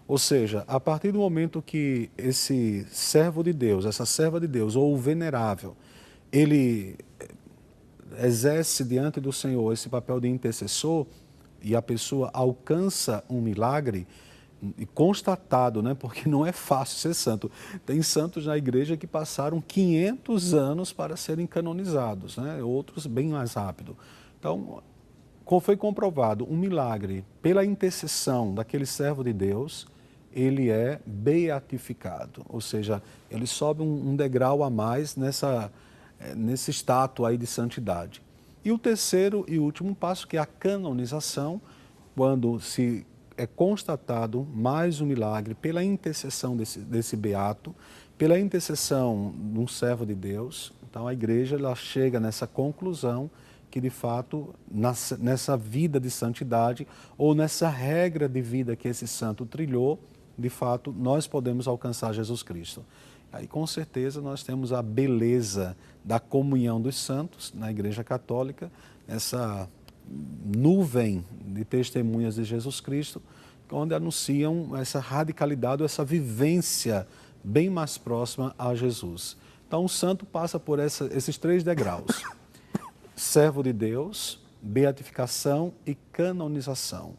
Ou seja, a partir do momento que esse servo de Deus, essa serva de Deus, ou o venerável, ele exerce diante do Senhor esse papel de intercessor e a pessoa alcança um milagre, e constatado, né? Porque não é fácil ser santo. Tem santos na igreja que passaram 500 anos para serem canonizados, né? Outros bem mais rápido. Então, foi comprovado um milagre pela intercessão daquele servo de Deus, ele é beatificado, ou seja, ele sobe um degrau a mais nesse status aí de santidade. E o terceiro e último passo, que é a canonização, quando se é constatado mais um milagre pela intercessão desse beato, pela intercessão de um servo de Deus. Então a igreja ela chega nessa conclusão que de fato nessa vida de santidade ou nessa regra de vida que esse santo trilhou, de fato nós podemos alcançar Jesus Cristo. Aí com certeza nós temos a beleza da comunhão dos santos na Igreja Católica, essa nuvem de testemunhas de Jesus Cristo, onde anunciam essa radicalidade, essa vivência bem mais próxima a Jesus. Então o santo passa por esses 3 degraus: servo de Deus, beatificação e canonização.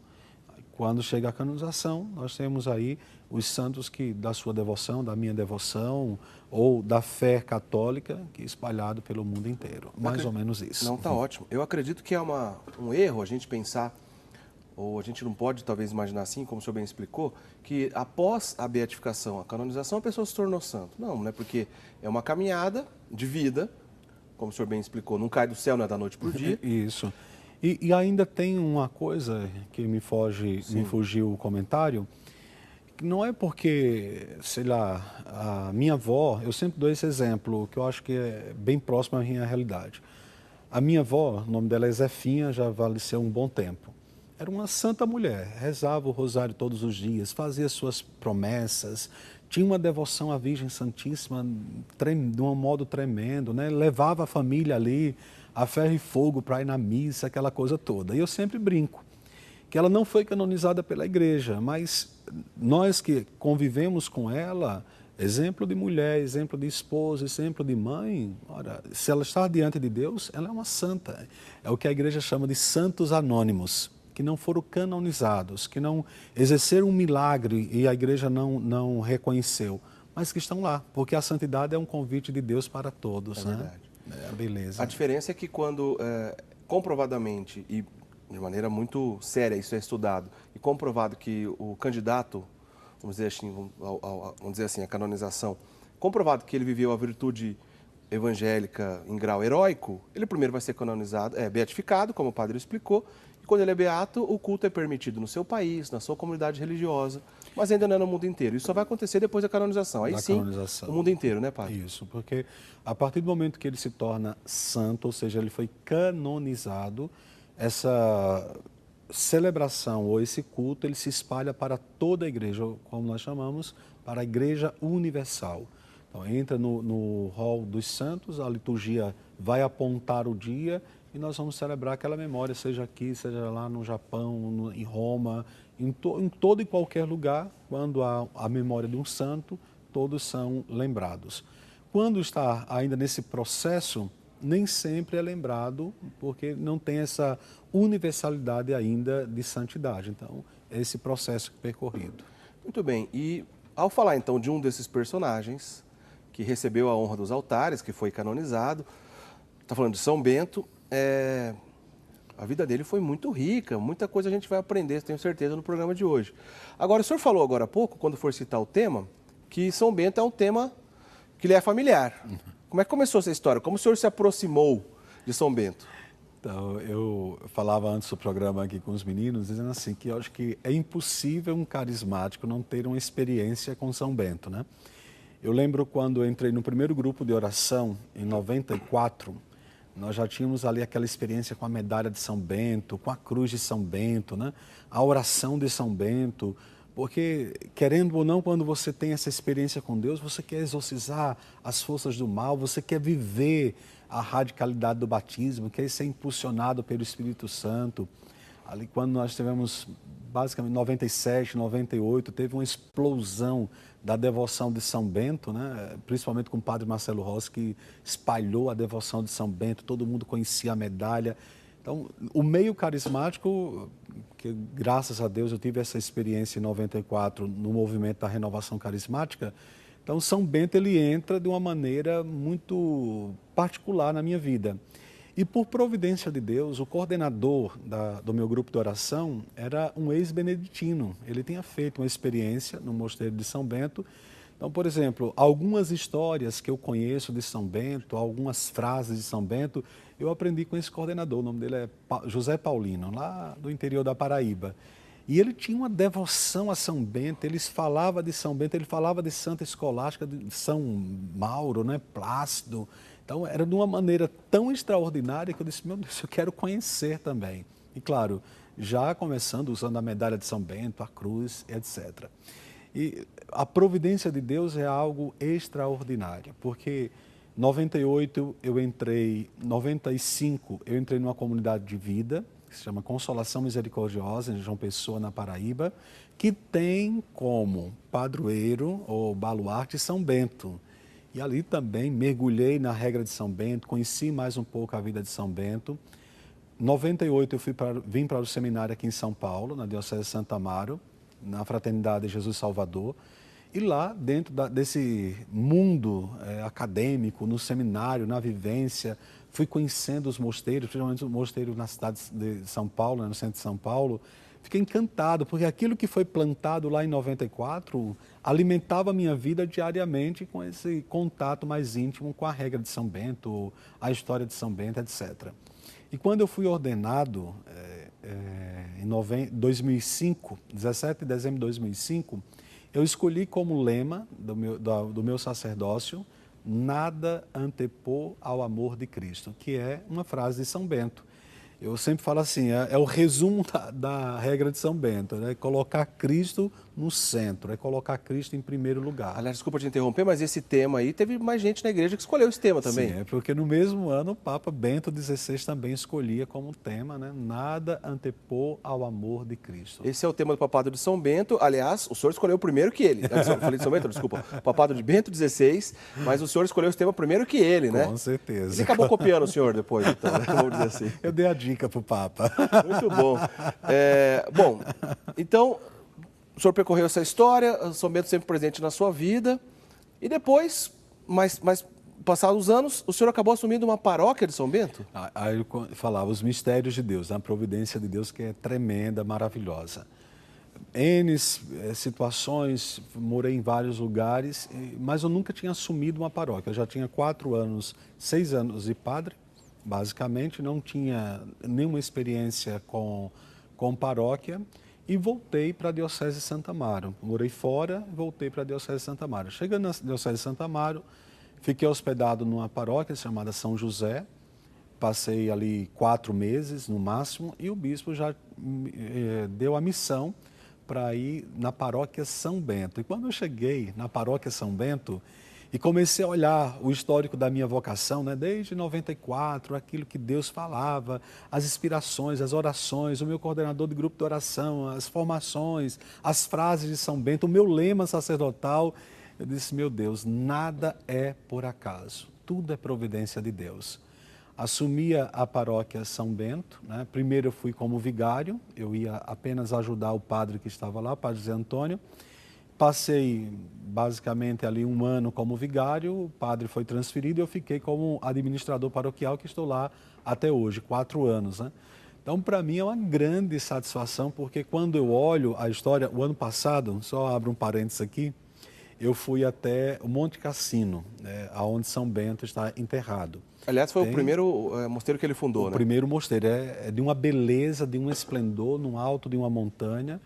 Quando chega a canonização, nós temos aí os santos que da sua devoção, da minha devoção, ou da fé católica, que é espalhado pelo mundo inteiro. Mais ou menos isso. Não, está ótimo. Eu acredito que é um erro a gente pensar, ou a gente não pode talvez imaginar assim, como o senhor bem explicou, que após a beatificação, a canonização, a pessoa se tornou santo. Não, né? Porque é uma caminhada de vida, como o senhor bem explicou, não cai do céu, não é da noite para o dia. Isso. E ainda tem uma coisa que me fugiu o comentário, que não é porque, sei lá, a minha avó, eu sempre dou esse exemplo, que eu acho que é bem próximo à minha realidade. A minha avó, o nome dela é Zefinha, já faleceu um bom tempo. Era uma santa mulher, rezava o rosário todos os dias, fazia suas promessas, tinha uma devoção à Virgem Santíssima de um modo tremendo, né? Levava a família ali a ferro e fogo para ir na missa, aquela coisa toda. E eu sempre brinco que ela não foi canonizada pela igreja, mas nós que convivemos com ela, exemplo de mulher, exemplo de esposa, exemplo de mãe, ora, se ela está diante de Deus, ela é uma santa. É o que a igreja chama de santos anônimos, que não foram canonizados, que não exerceram um milagre e a igreja não reconheceu, mas que estão lá, porque a santidade é um convite de Deus para todos. É verdade. É, beleza. A diferença é que quando comprovadamente e de maneira muito séria isso é estudado e comprovado que o candidato, vamos dizer assim, a canonização, comprovado que ele viveu a virtude evangélica em grau heróico, ele primeiro vai ser canonizado, beatificado, como o padre explicou, e quando ele é beato, o culto é permitido no seu país, na sua comunidade religiosa, mas ainda não é no mundo inteiro. Isso só vai acontecer depois da canonização. Aí sim, o mundo inteiro, né, padre? Isso, porque a partir do momento que ele se torna santo, ou seja, ele foi canonizado, essa celebração ou esse culto, ele se espalha para toda a igreja, como nós chamamos, para a igreja universal. Então, entra no hall dos santos, a liturgia vai apontar o dia e nós vamos celebrar aquela memória, seja aqui, seja lá no Japão, em Roma, em todo e qualquer lugar, quando há a memória de um santo, todos são lembrados. Quando está ainda nesse processo, nem sempre é lembrado, porque não tem essa universalidade ainda de santidade. Então, é esse processo percorrido. Muito bem. E ao falar então de um desses personagens que recebeu a honra dos altares, que foi canonizado, está falando de São Bento, a vida dele foi muito rica, muita coisa a gente vai aprender, tenho certeza, no programa de hoje. Agora, o senhor falou agora há pouco, quando for citar o tema, que São Bento é um tema que lhe é familiar. Como é que começou essa história? Como o senhor se aproximou de São Bento? Então, eu falava antes do programa aqui com os meninos, dizendo assim, que eu acho que é impossível um carismático não ter uma experiência com São Bento, né? Eu lembro quando eu entrei no primeiro grupo de oração, em 94, nós já tínhamos ali aquela experiência com a medalha de São Bento, com a cruz de São Bento, né? A oração de São Bento, porque, querendo ou não, quando você tem essa experiência com Deus, você quer exorcizar as forças do mal, você quer viver a radicalidade do batismo, quer ser impulsionado pelo Espírito Santo. Ali quando nós tivemos, basicamente, 97, 98, teve uma explosão da devoção de São Bento, né? Principalmente com o padre Marcelo Rossi, que espalhou a devoção de São Bento, todo mundo conhecia a medalha. Então, o meio carismático, que graças a Deus eu tive essa experiência em 94 no movimento da renovação carismática, então São Bento ele entra de uma maneira muito particular na minha vida. E por providência de Deus, o coordenador do meu grupo de oração era um ex-beneditino. Ele tinha feito uma experiência no Mosteiro de São Bento. Então, por exemplo, algumas histórias que eu conheço de São Bento, algumas frases de São Bento, eu aprendi com esse coordenador. O nome dele é José Paulino, lá do interior da Paraíba. E ele tinha uma devoção a São Bento, ele falava de São Bento, ele falava de Santa Escolástica, de São Mauro, né, Plácido. Então, era de uma maneira tão extraordinária que eu disse, meu Deus, eu quero conhecer também. E, claro, já começando usando a medalha de São Bento, a cruz, etc. E a providência de Deus é algo extraordinário, porque em 98 eu entrei, 95 eu entrei numa comunidade de vida, que se chama Consolação Misericordiosa, em João Pessoa, na Paraíba, que tem como padroeiro ou baluarte São Bento. E ali também mergulhei na regra de São Bento, conheci mais um pouco a vida de São Bento. Em 98 eu vim para o seminário aqui em São Paulo, na Diocese de Santo Amaro, na Fraternidade Jesus Salvador. E lá, dentro desse mundo acadêmico, no seminário, na vivência, fui conhecendo os mosteiros, principalmente o mosteiro na cidade de São Paulo, no centro de São Paulo. Fiquei encantado, porque aquilo que foi plantado lá em 94 alimentava a minha vida diariamente com esse contato mais íntimo com a regra de São Bento, a história de São Bento, etc. E quando eu fui ordenado, em 2005, 17 de dezembro de 2005, eu escolhi como lema do meu sacerdócio, nada antepor ao amor de Cristo, que é uma frase de São Bento. Eu sempre falo assim, é o resumo da regra de São Bento, né? Colocar Cristo no centro, é colocar Cristo em primeiro lugar. Aliás, desculpa te interromper, mas esse tema aí, teve mais gente na igreja que escolheu esse tema também. Sim, é porque no mesmo ano o Papa Bento XVI também escolhia como tema, né? Nada antepor ao amor de Cristo. Esse é o tema do Papado de São Bento. Aliás, o senhor escolheu primeiro que ele. Eu falei de São Bento, desculpa. Papado de Bento XVI, mas o senhor escolheu esse tema primeiro que ele, né? Com certeza. Ele acabou copiando o senhor depois, então, né? Vamos dizer assim. Eu dei a dica para o Papa. Muito bom. Bom, então, o senhor percorreu essa história, São Bento sempre presente na sua vida, e depois, mais passados os anos, o senhor acabou assumindo uma paróquia de São Bento? Aí eu falava os mistérios de Deus, a providência de Deus que é tremenda, maravilhosa. N situações, morei em vários lugares, mas eu nunca tinha assumido uma paróquia. Eu já tinha 4 anos, 6 anos de padre, basicamente, não tinha nenhuma experiência com paróquia e voltei para a Diocese de Santo Amaro. Morei fora, voltei para a Diocese de Santo Amaro. Chegando na Diocese de Santo Amaro, fiquei hospedado numa paróquia chamada São José, passei ali 4 meses no máximo e o bispo já deu a missão para ir na paróquia São Bento. E quando eu cheguei na paróquia São Bento, e comecei a olhar o histórico da minha vocação, né? Desde 94, aquilo que Deus falava, as inspirações, as orações, o meu coordenador de grupo de oração, as formações, as frases de São Bento, o meu lema sacerdotal. Eu disse, meu Deus, nada é por acaso, tudo é providência de Deus. Assumia a paróquia São Bento, né? Primeiro eu fui como vigário, eu ia apenas ajudar o padre que estava lá, o padre José Antônio. Passei basicamente ali 1 ano como vigário, o padre foi transferido e eu fiquei como administrador paroquial, que estou lá até hoje, 4 anos, né? Então, para mim é uma grande satisfação, porque quando eu olho a história, o ano passado, só abro um parênteses aqui, eu fui até o Monte Cassino, né, onde São Bento está enterrado. Aliás, foi o primeiro mosteiro que ele fundou, né? O primeiro mosteiro, é de uma beleza, de um esplendor, no alto de uma montanha,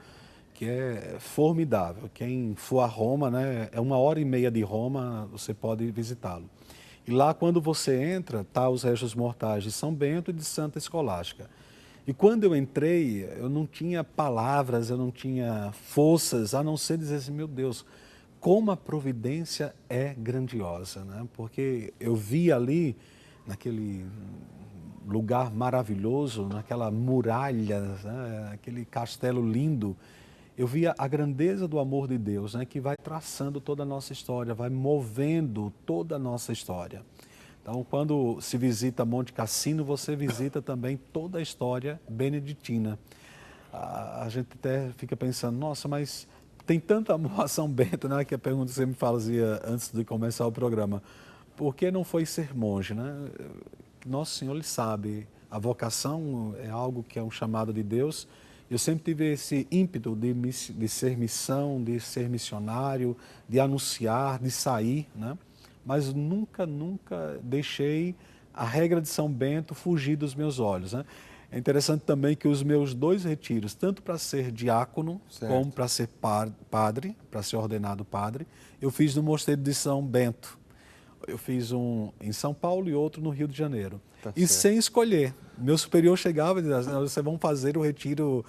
que é formidável. Quem for a Roma, né, é 1h30 de Roma, você pode visitá-lo. E lá, quando você entra, tá os restos mortais de São Bento e de Santa Escolástica. E quando eu entrei, eu não tinha palavras, eu não tinha forças, a não ser dizer assim, meu Deus, como a providência é grandiosa, né? Porque eu vi ali, naquele lugar maravilhoso, naquela muralha, né, aquele castelo lindo, eu via a grandeza do amor de Deus, né, que vai traçando toda a nossa história, vai movendo toda a nossa história. Então, quando se visita Monte Cassino, você visita também toda a história beneditina. A gente até fica pensando, nossa, mas tem tanto amor a São Bento, né? Que a pergunta que você me fazia antes de começar o programa. Por que não foi ser monge, né? Nosso Senhor, Ele sabe, a vocação é algo que é um chamado de Deus. Eu sempre tive esse ímpeto de ser missão, de ser missionário, de anunciar, de sair, né? Mas nunca deixei a regra de São Bento fugir dos meus olhos, né? É interessante também que os meus 2 retiros, tanto para ser diácono, como para ser padre, para ser ordenado padre, eu fiz no Mosteiro de São Bento. Eu fiz um em São Paulo e outro no Rio de Janeiro. Tá E certo. sem escolher. Meu superior chegava e dizia assim, vocês vão fazer o retiro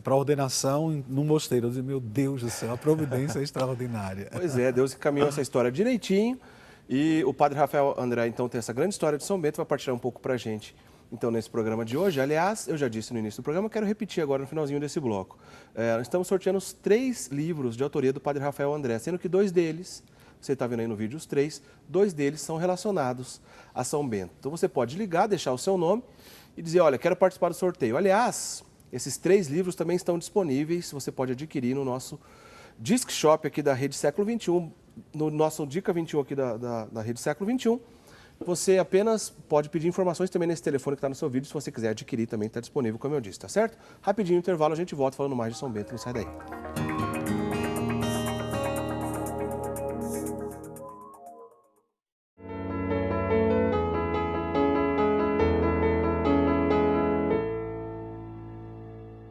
para ordenação no mosteiro. Eu dizia, meu Deus do céu, a providência é extraordinária. Pois é, Deus encaminhou essa história direitinho. E o padre Rafael André, então, tem essa grande história de São Bento, vai partilhar um pouco para a gente, então, nesse programa de hoje. Aliás, eu já disse no início do programa, quero repetir agora no finalzinho desse bloco. Nós estamos sorteando os 3 livros de autoria do padre Rafael André, sendo que 2 deles, você está vendo aí no vídeo os 3, 2 deles são relacionados a São Bento. Então, você pode ligar, deixar o seu nome e dizer, olha, quero participar do sorteio. Aliás, esses 3 livros também estão disponíveis, você pode adquirir no nosso Disc Shop aqui da Rede Século XXI, no nosso Dica 21 aqui da Rede Século XXI. Você apenas pode pedir informações também nesse telefone que está no seu vídeo. Se você quiser adquirir, também está disponível, como eu disse, tá certo? Rapidinho, intervalo, a gente volta falando mais de São Bento. Não sai daí.